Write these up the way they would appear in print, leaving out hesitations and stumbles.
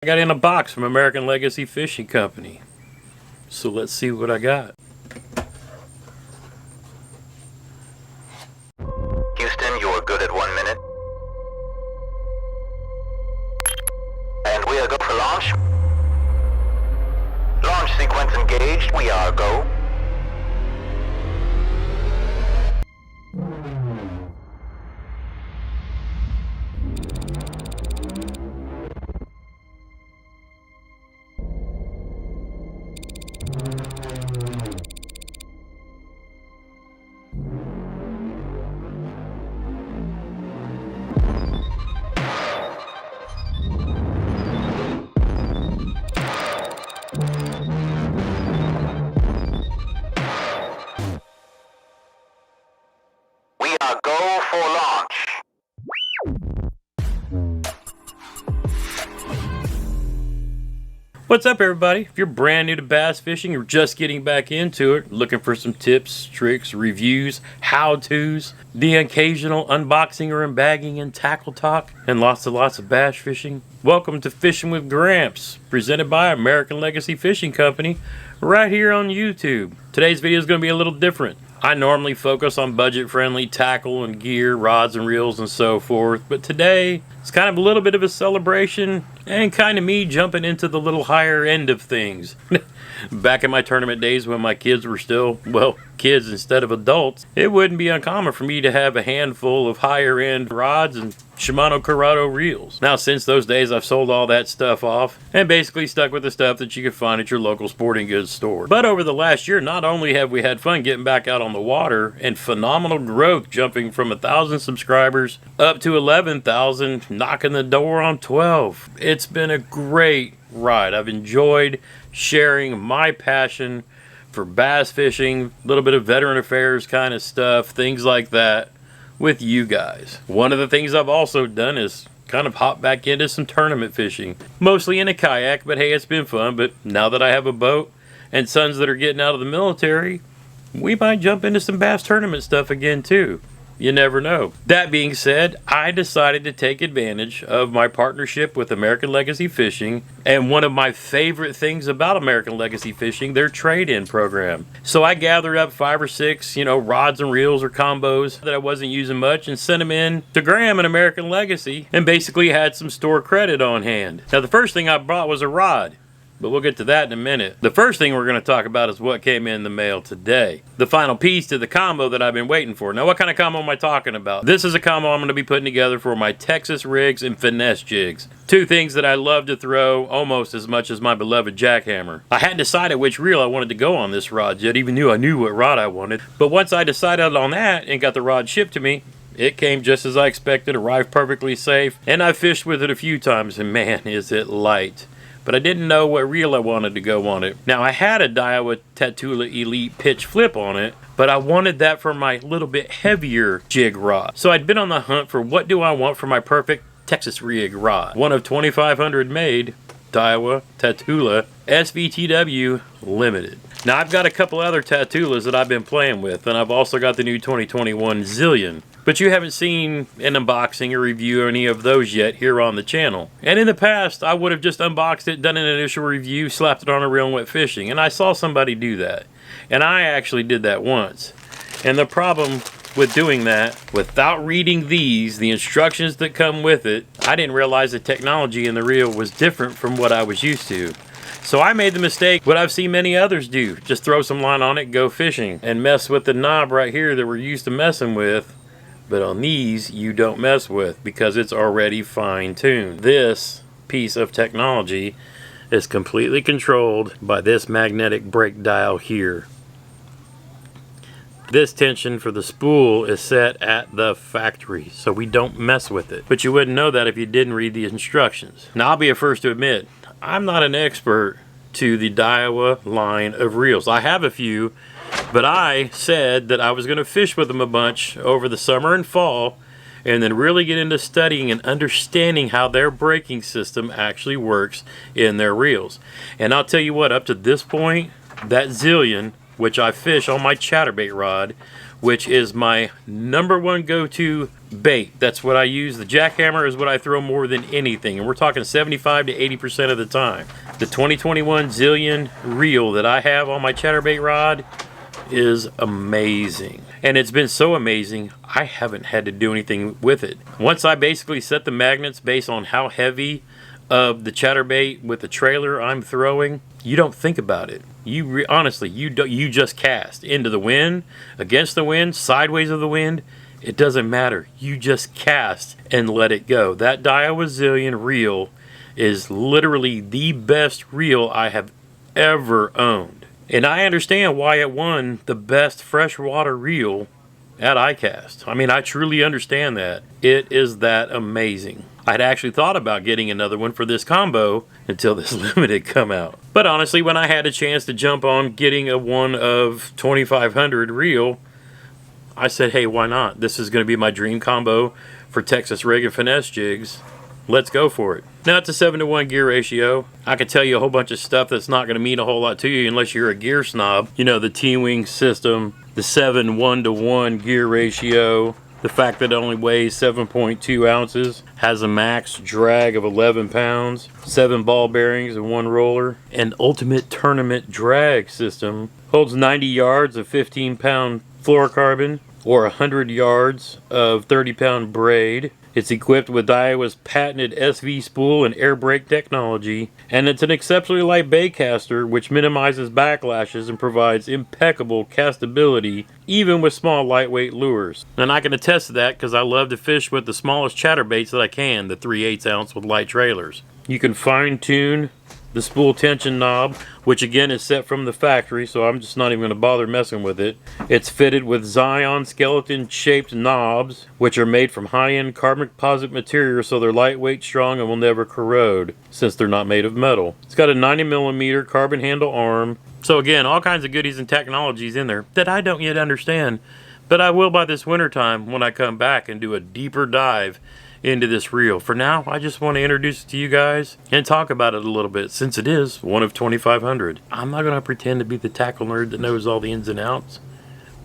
I got in a box from American Legacy Fishing Company. So let's see what I got. Houston, you're good at 1 minute. And we are go for launch. Launch sequence engaged. We are go. We are go for launch. What's up, everybody? If you're brand new to bass fishing or just getting back into it, looking for some tips, tricks, reviews, how-tos, the occasional unboxing or unbagging and tackle talk, and lots of bass fishing, welcome to Fishin' with Gramps, presented by American Legacy Fishing Company, right here on YouTube. Today's video is going to be a little different. I normally focus on budget-friendly tackle and gear, rods and reels and so forth, but today it's kind of a little bit of a celebration and kind of me jumping into the little higher end of things. Back in my tournament days when my kids were still, well, kids instead of adults, it wouldn't be uncommon for me to have a handful of higher end rods and Shimano Corrado reels. Now, since those days, I've sold all that stuff off and basically stuck with the stuff that you can find at your local sporting goods store. But over the last year, not only have we had fun getting back out on the water and phenomenal growth, jumping from 1,000 subscribers up to 11,000, knocking the door on 12. It's been a great ride. I've enjoyed sharing my passion for bass fishing, a little bit of veteran affairs kind of stuff, things like that with you guys. One of the things I've also done is kind of hop back into some tournament fishing, mostly in a kayak, but hey, it's been fun. But now that I have a boat and sons that are getting out of the military, we might jump into some bass tournament stuff again too. You never know. That being said, I decided to take advantage of my partnership with American Legacy Fishing, and one of my favorite things about American Legacy Fishing, their trade-in program. So I gathered up 5 or 6, rods and reels or combos that I wasn't using much and sent them in to Graham and American Legacy and basically had some store credit on hand. Now, the first thing I bought was a rod, but we'll get to that in a minute. The first thing we're going to talk about is what came in the mail today. The final piece to the combo that I've been waiting for. Now, what kind of combo am I talking about? This is a combo I'm going to be putting together for my Texas rigs and finesse jigs. Two things that I love to throw almost as much as my beloved jackhammer. I hadn't decided which reel I wanted to go on this rod yet, even though I knew what rod I wanted. But once I decided on that and got the rod shipped to me, it came just as I expected, arrived perfectly safe, and I fished with it a few times, and man, is it light. But I didn't know what reel I wanted to go on it. Now, I had a Daiwa Tatula Elite pitch flip on it, but I wanted that for my little bit heavier jig rod. So I'd been on the hunt for what do I want for my perfect Texas rig rod. One of 2,500 made Daiwa Tatula SV Limited. Now, I've got a couple other Tatulas that I've been playing with, and I've also got the new 2021 Zillion. But you haven't seen an unboxing or review or any of those yet here on the channel. And in the past, I would have just unboxed it, done an initial review, slapped it on a reel and went fishing. And I saw somebody do that. And I actually did that once. And the problem with doing that, without reading the instructions that come with it, I didn't realize the technology in the reel was different from what I was used to. So I made the mistake, what I've seen many others do. Just throw some line on it, go fishing, and mess with the knob right here that we're used to messing with. But on these, you don't mess with because it's already fine-tuned. This piece of technology is completely controlled by this magnetic brake dial here. This tension for the spool is set at the factory, so we don't mess with it. But you wouldn't know that if you didn't read the instructions. Now, I'll be the first to admit, I'm not an expert to the Daiwa line of reels. I have a few, but I said that I was going to fish with them a bunch over the summer and fall, and then really get into studying and understanding how their braking system actually works in their reels. And I'll tell you what, up to this point, that Zillion, which I fish on my chatterbait rod, which is my #1 go-to bait. That's what I use. The jackhammer is what I throw more than anything, and we're talking 75 to 80% of the time. The 2021 Zillion reel that I have on my chatterbait rod is amazing, and it's been so amazing I haven't had to do anything with it. Once I basically set the magnets based on how heavy of the chatterbait with the trailer I'm throwing, you don't think about it. Honestly, you just cast into the wind, against the wind, sideways of the wind. It doesn't matter. You just cast and let it go. That Daiwa Zillion reel is literally the best reel I have ever owned. And I understand why it won the best freshwater reel at iCast. I mean, I truly understand that. It is that amazing. I'd actually thought about getting another one for this combo until this limited come out. But honestly, when I had a chance to jump on getting a one of 2500 reel, I said, hey, why not? This is going to be my dream combo for Texas rig and finesse jigs. Let's go for it. Now, it's a 7-to-1 gear ratio. I could tell you a whole bunch of stuff that's not going to mean a whole lot to you unless you're a gear snob. You know, the T-wing system, the 7-1-to-1 gear ratio, the fact that it only weighs 7.2 ounces, has a max drag of 11 pounds, 7 ball bearings and 1 roller, an ultimate tournament drag system, holds 90 yards of 15-pound fluorocarbon, or 100 yards of 30-pound braid. It's equipped with Daiwa's patented SV spool and air brake technology, and it's an exceptionally light bait caster which minimizes backlashes and provides impeccable castability even with small lightweight lures. And I can attest to that because I love to fish with the smallest chatterbaits that I can, the 3/8 ounce with light trailers. You can fine tune the spool tension knob, which again is set from the factory, so I'm just not even going to bother messing with it. It's fitted with Zion skeleton shaped knobs, which are made from high-end carbon composite material, so they're lightweight, strong, and will never corrode since they're not made of metal. It's got a 90mm carbon handle arm. So again, all kinds of goodies and technologies in there that I don't yet understand, but I will by this winter time when I come back and do a deeper dive into this reel. For now, I just want to introduce it to you guys and talk about it a little bit since it is one of 2500. I'm not going to pretend to be the tackle nerd that knows all the ins and outs,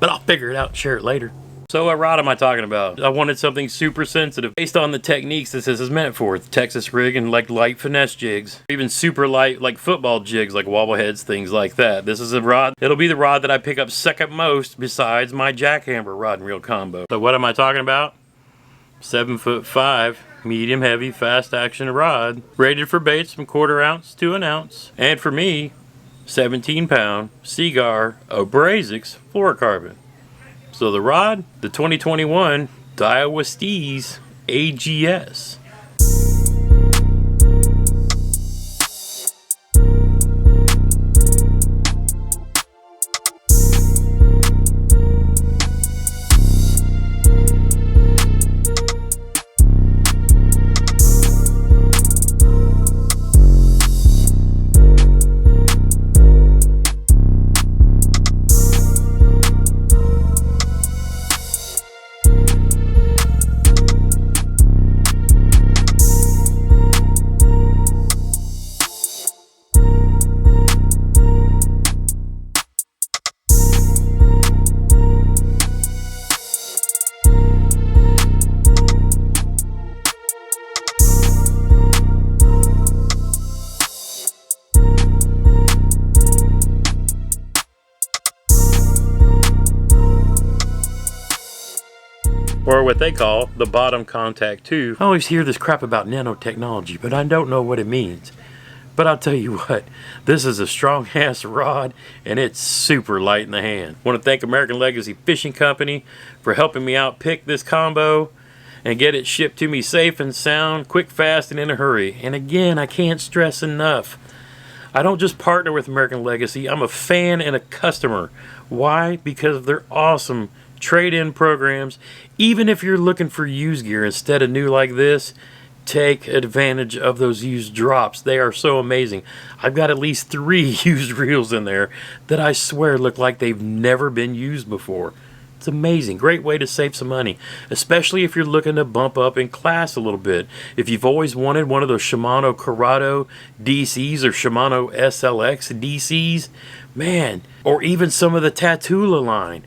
but I'll figure it out and share it later. So what rod am I talking about? I wanted something super sensitive based on the techniques this is meant for. Texas rig and like light finesse jigs, even super light like football jigs like wobble heads, things like that. This is a rod, it'll be the rod that I pick up second most besides my jackhammer rod and reel combo. So what am I talking about? 7'5", medium heavy, fast action rod, rated for baits from 1/4 ounce to 1 ounce, and for me, 17-pound Seagar Abrasics fluorocarbon. So the rod, the 2021 Daiwa Steez AGS. Or what they call the bottom contact tube. I always hear this crap about nanotechnology, but I don't know what it means. But I'll tell you what, this is a strong ass rod and it's super light in the hand. I want to thank American Legacy Fishing Company for helping me out pick this combo and get it shipped to me safe and sound, quick, fast, and in a hurry. And again, I can't stress enough, I don't just partner with American Legacy, I'm a fan and a customer. Why? Because of their awesome trade-in programs. Even if you're looking for used gear instead of new like this, take advantage of those used drops. They are so amazing. I've got at least 3 used reels in there that I swear look like they've never been used before. It's amazing. Great way to save some money, especially if you're looking to bump up in class a little bit. If you've always wanted one of those Shimano Corrado DCs or Shimano SLX DCs, man, or even some of the Tatula line,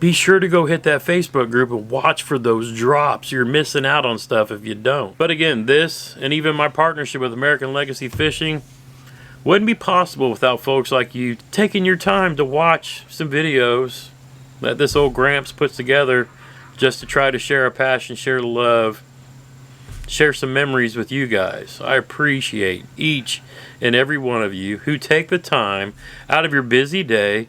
be sure to go hit that Facebook group and watch for those drops. You're missing out on stuff if you don't. But again, this and even my partnership with American Legacy Fishing wouldn't be possible without folks like you taking your time to watch some videos that this old Gramps puts together just to try to share a passion, share the love, share some memories with you guys. I appreciate each and every one of you who take the time out of your busy day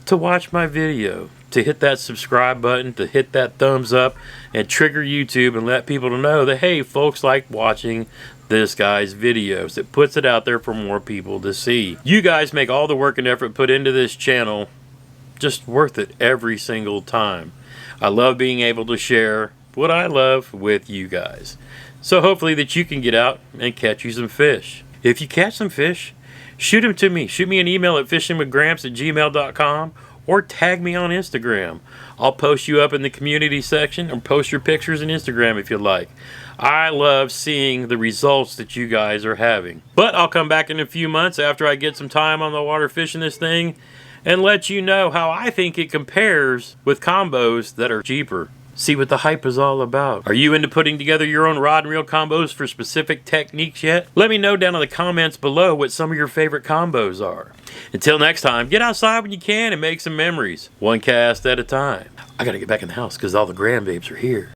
to watch my video, to hit that subscribe button, to hit that thumbs up, and trigger YouTube and let people know that, hey, folks like watching this guy's videos. It puts it out there for more people to see. You guys make all the work and effort put into this channel just worth it every single time. I love being able to share what I love with you guys. So hopefully that you can get out and catch you some fish. If you catch some fish, shoot them to me. Shoot me an email at fishinwithgramps@gmail.com or tag me on Instagram. I'll post you up in the community section or post your pictures on Instagram if you like. I love seeing the results that you guys are having. But I'll come back in a few months after I get some time on the water fishing this thing and let you know how I think it compares with combos that are cheaper. See what the hype is all about. Are you into putting together your own rod and reel combos for specific techniques yet? Let me know down in the comments below what some of your favorite combos are. Until next time, get outside when you can and make some memories. One cast at a time. I gotta get back in the house because all the grandbabes are here.